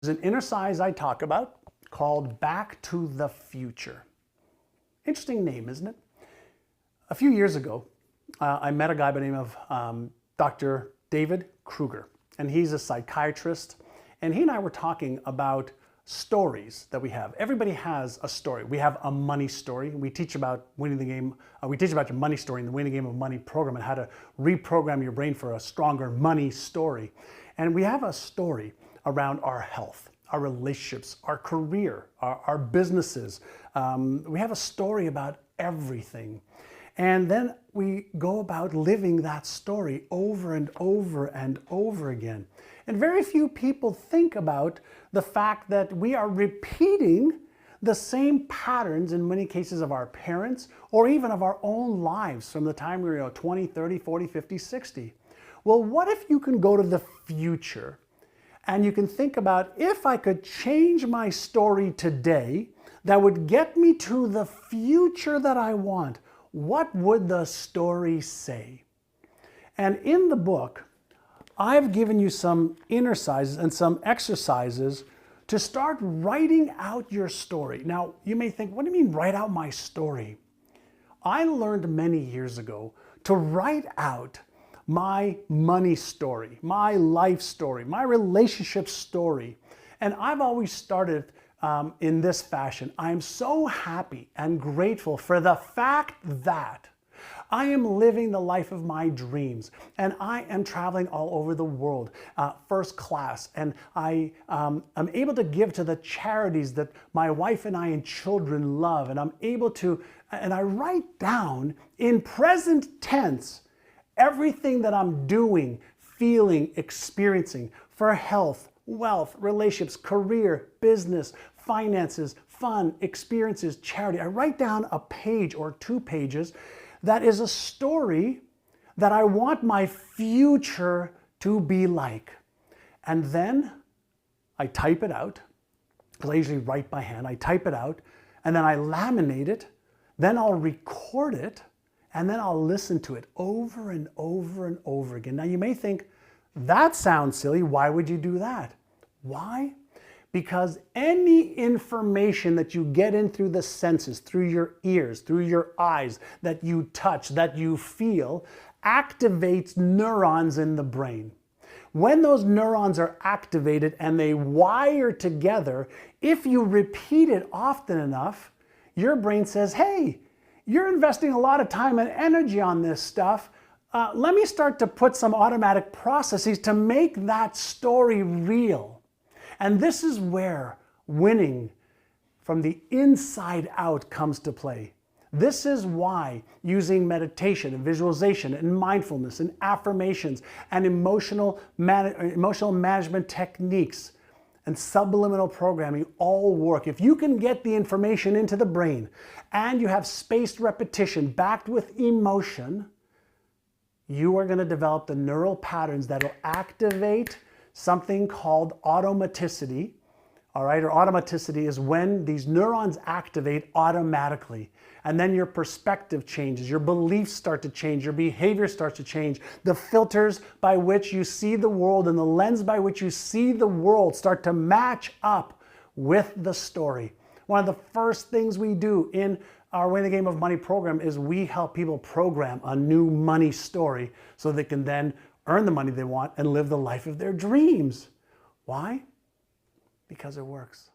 There's an inner size I talk about called Back to the Future. Interesting name, isn't it? A few years ago, I met a guy by the name of Dr. David Kruger, and he's a psychiatrist, and he and I were talking about stories that we have. Everybody has a story. We have a money story. We teach about winning the game. We teach about your money story in the Winning Game of Money program and how to reprogram your brain for a stronger money story. And we have a story around our health, our relationships, our career, our businesses. We have a story about everything. And then we go about living that story over and over and over again. And very few people think about the fact that we are repeating the same patterns in many cases of our parents or even of our own lives from the time we were 20, 30, 40, 50, 60. Well, what if you can go to the future and you can think about, if I could change my story today that would get me to the future that I want, what would the story say? And in the book, I've given you some exercises and some exercises to start writing out your story. Now, you may think, what do you mean write out my story? I learned many years ago to write out my money story, my life story, my relationship story. And I've always started in this fashion. I'm so happy and grateful for the fact that I am living the life of my dreams, and I am traveling all over the world, first class, and I am able to give to the charities that my wife and I and children love, and I'm able to, and I write down in present tense everything that I'm doing, feeling, experiencing for health, wealth, relationships, career, business, finances, fun, experiences, charity. I write down a page or 2 pages that is a story that I want my future to be like. And then I type it out, because I usually write by hand. I type it out, and then I laminate it, then I'll record it, and then I'll listen to it over and over and over again. Now you may think, that sounds silly. Why would you do that? Why? Because any information that you get in through the senses, through your ears, through your eyes, that you touch, that you feel, activates neurons in the brain. When those neurons are activated and they wire together, if you repeat it often enough, your brain says, hey, you're investing a lot of time and energy on this stuff. Let me start to put some automatic processes to make that story real. And this is where winning from the inside out comes to play. This is why using meditation and visualization and mindfulness and affirmations and emotional management techniques and subliminal programming all work. If you can get the information into the brain and you have spaced repetition backed with emotion, you are going to develop the neural patterns that will activate something called automaticity. All right, or automaticity is when these neurons activate automatically. And then your perspective changes, your beliefs start to change, your behavior starts to change. The filters by which you see the world and the lens by which you see the world start to match up with the story. One of the first things we do in our Winning the Game of Money program is we help people program a new money story so they can then earn the money they want and live the life of their dreams. Why? Because it works.